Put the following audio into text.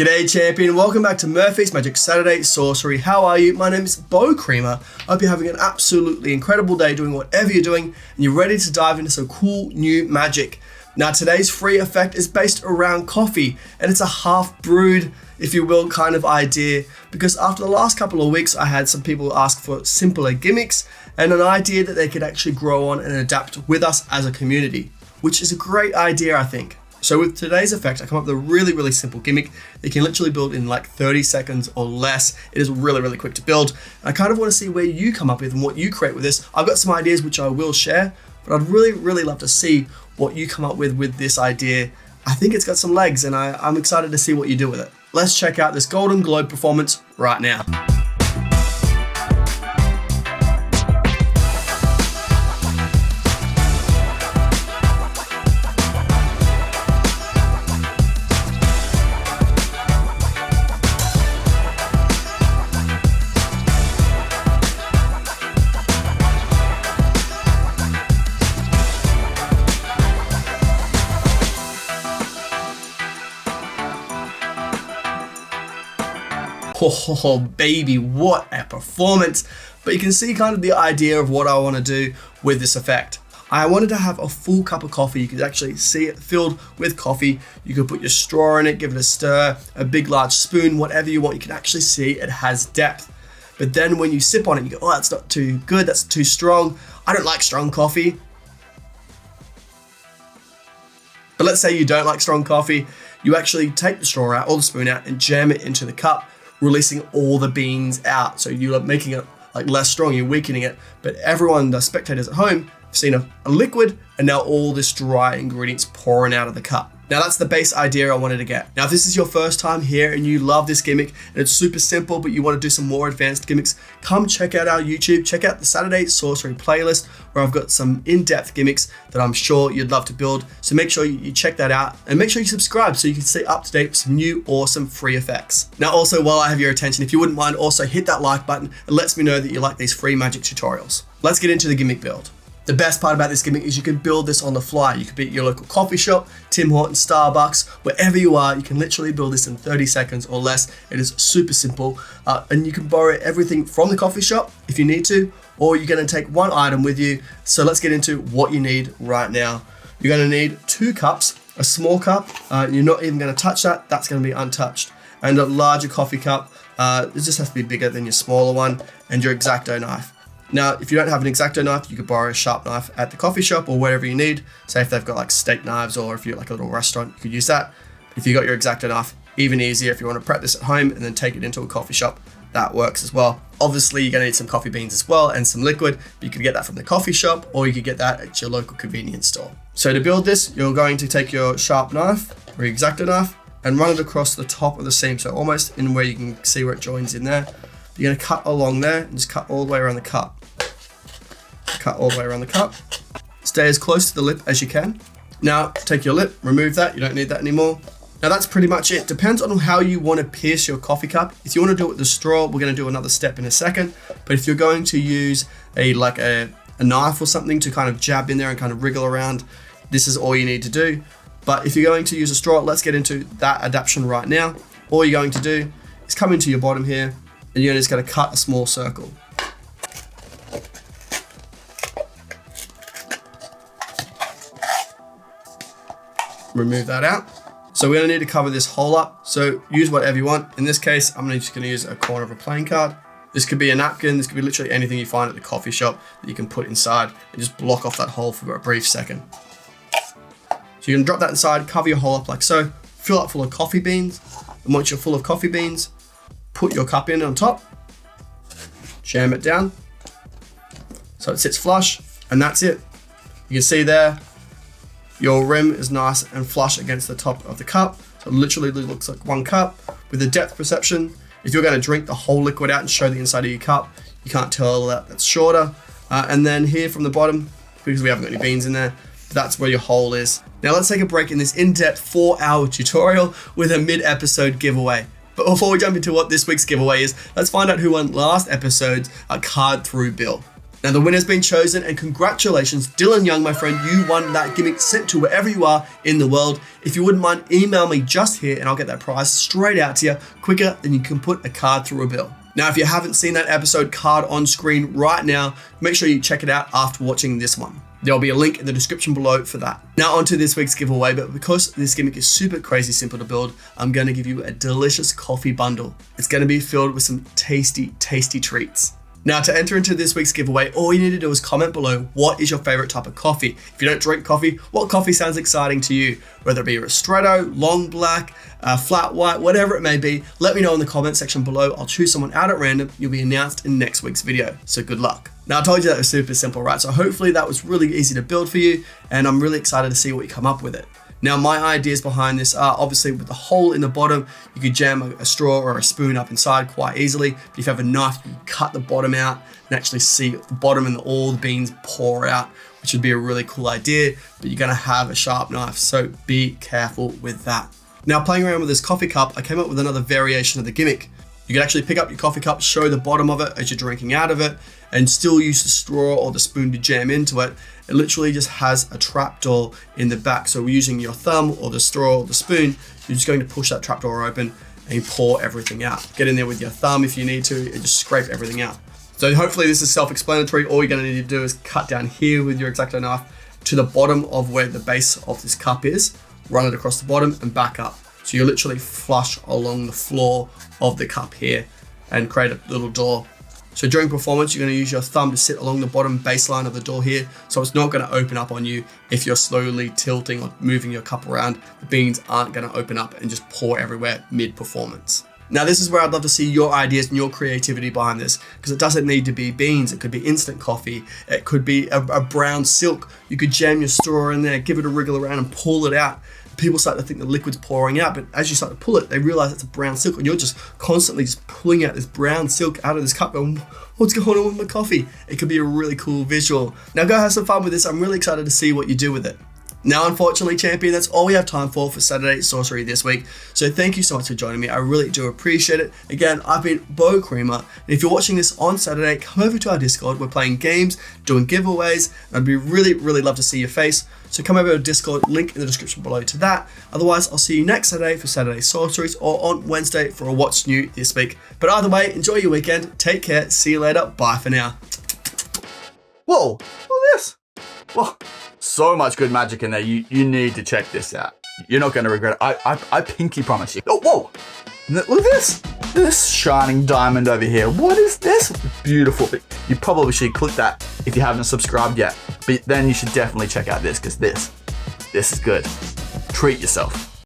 G'day champion, welcome back to Murphy's Magic Saturday Sorcery. How are you? My name is Beau Creamer. I hope you're having an absolutely incredible day doing whatever you're doing and you're ready to dive into some cool new magic. Now today's free effect is based around coffee and it's a half brewed, if you will, kind of idea because after the last couple of weeks I had some people ask for simpler gimmicks and an idea that they could actually grow on and adapt with us as a community, which is a great idea I think. So with today's effect, I come up with a really simple gimmick that you can literally build in like 30 seconds or less. It is really quick to build. I kind of want to see where you come up with and what you create with this. I've got some ideas which I will share, but I'd really love to see what you come up with this idea. I think it's got some legs and I'm excited to see what you do with it. Let's check out this Golden Globe performance right now. Oh baby, what a performance. But you can see kind of the idea of what I want to do with this effect. I wanted to have a full cup of coffee. You could actually see it filled with coffee. You could put your straw in it, give it a stir, a big large spoon, whatever you want. You can actually see it has depth. But then when you sip on it, you go, oh, that's not too good, that's too strong. I don't like strong coffee. But let's say you don't like strong coffee. You actually take the straw out or the spoon out and jam it into the cup, releasing all the beans out. So you're making it like less strong, you're weakening it. But everyone, the spectators at home, have seen a liquid and now all this dry ingredients pouring out of the cup. Now that's the base idea I wanted to get. Now if this is your first time here and you love this gimmick and it's super simple but you want to do some more advanced gimmicks, come check out our YouTube, check out the Saturday Sorcery playlist where I've got some in-depth gimmicks that I'm sure you'd love to build. So make sure you check that out and make sure you subscribe so you can stay up to date with some new awesome free effects. Now also while I have your attention, if you wouldn't mind, also hit that like button. It lets me know that you like these free magic tutorials. Let's get into the gimmick build. The best part about this gimmick is you can build this on the fly. You could be at your local coffee shop, Tim Hortons, Starbucks, wherever you are, you can literally build this in 30 seconds or less. It is super simple and you can borrow everything from the coffee shop if you need to, or you're gonna take one item with you. So let's get into what you need right now. You're gonna need 2 cups, a small cup, you're not even gonna touch that, that's gonna be untouched, and a larger coffee cup. It just has to be bigger than your smaller one, and your X-Acto knife. Now, if you don't have an X-Acto knife, you could borrow a sharp knife at the coffee shop or whatever you need. Say if they've got like steak knives or if you're like a little restaurant, you could use that. If you got your X-Acto knife, even easier if you want to prep this at home and then take it into a coffee shop, that works as well. Obviously, you're gonna need some coffee beans as well and some liquid, but you could get that from the coffee shop or you could get that at your local convenience store. So to build this, you're going to take your sharp knife or your X-Acto knife and run it across the top of the seam. So almost in where you can see where it joins in there. You're gonna cut along there and just cut all the way around the cup. Cut all the way around the cup. Stay as close to the lip as you can. Now take your lip, remove that, you don't need that anymore. Now that's pretty much it. Depends on how you want to pierce your coffee cup. If you want to do it with the straw, we're going to do another step in a second. But if you're going to use a knife or something to kind of jab in there and kind of wriggle around, this is all you need to do. But if you're going to use a straw, let's get into that adaptation right now. All you're going to do is come into your bottom here and you're just going to cut a small circle. Remove that out. So we're gonna need to cover this hole up. So use whatever you want. In this case, I'm just gonna use a corner of a playing card. This could be a napkin, this could be literally anything you find at the coffee shop that you can put inside and just block off that hole for a brief second. So you can drop that inside, cover your hole up like so, fill it full of coffee beans. And once you're full of coffee beans, put your cup in on top, jam it down so it sits flush, and that's it. You can see there, your rim is nice and flush against the top of the cup. So it literally looks like one cup with a depth perception. If you're going to drink the whole liquid out and show the inside of your cup, you can't tell that that's shorter. And then here from the bottom, because we haven't got any beans in there, that's where your hole is. Now let's take a break in this in-depth 4-hour tutorial with a mid-episode giveaway. But before we jump into what this week's giveaway is, let's find out who won last episode's card through bill. Now the winner's been chosen, and congratulations, Dylan Young, my friend, you won that gimmick sent to wherever you are in the world. If you wouldn't mind, email me just here and I'll get that prize straight out to you quicker than you can put a card through a bill. Now, if you haven't seen that episode card on screen right now, make sure you check it out after watching this one. There'll be a link in the description below for that. Now onto this week's giveaway, but because this gimmick is super crazy simple to build, I'm going to give you a delicious coffee bundle. It's going to be filled with some tasty, tasty treats. Now to enter into this week's giveaway, all you need to do is comment below what is your favorite type of coffee. If you don't drink coffee, what coffee sounds exciting to you? Whether it be a ristretto, long black, flat white, whatever it may be, let me know in the comment section below. I'll choose someone out at random. You'll be announced in next week's video. So good luck. Now I told you that was super simple, right? So hopefully that was really easy to build for you, and I'm really excited to see what you come up with it. Now my ideas behind this are obviously with the hole in the bottom, you could jam a straw or a spoon up inside quite easily. But if you have a knife, you can cut the bottom out and actually see the bottom and all the beans pour out, which would be a really cool idea, but you're gonna have a sharp knife, so be careful with that. Now playing around with this coffee cup, I came up with another variation of the gimmick. You can actually pick up your coffee cup, show the bottom of it as you're drinking out of it, and still use the straw or the spoon to jam into it. It literally just has a trapdoor in the back. So using your thumb or the straw or the spoon, you're just going to push that trapdoor open and you pour everything out. Get in there with your thumb if you need to, and just scrape everything out. So hopefully this is self-explanatory. All you're gonna need to do is cut down here with your X-Acto knife to the bottom of where the base of this cup is, run it across the bottom and back up. So you literally flush along the floor of the cup here and create a little door. So during performance, you're going to use your thumb to sit along the bottom baseline of the door here. So it's not going to open up on you if you're slowly tilting or moving your cup around. The beans aren't going to open up and just pour everywhere mid-performance. Now this is where I'd love to see your ideas and your creativity behind this, because it doesn't need to be beans. It could be instant coffee. It could be a brown silk. You could jam your straw in there, give it a wriggle around and pull it out. People start to think the liquid's pouring out, but as you start to pull it, they realize it's a brown silk, and you're just constantly just pulling out this brown silk out of this cup going, what's going on with my coffee? It could be a really cool visual. Now go have some fun with this. I'm really excited to see what you do with it. Now, unfortunately, champion, that's all we have time for Saturday Sorcery this week. So thank you so much for joining me. I really do appreciate it. Again, I've been Beau Creamer. And if you're watching this on Saturday, come over to our Discord. We're playing games, doing giveaways, and I'd be really love to see your face. So come over to Discord, link in the description below to that. Otherwise, I'll see you next Saturday for Saturday Sorceries, or on Wednesday for a What's New this week. But either way, enjoy your weekend. Take care. See you later. Bye for now. Whoa, look at this. Whoa. So much good magic in there. You need to check this out. You're not going to regret it. I pinky promise you. Oh, whoa. Look at this. This shining diamond over here. What is this? Beautiful. You probably should click that if you haven't subscribed yet. But then you should definitely check out this, because this is good. Treat yourself.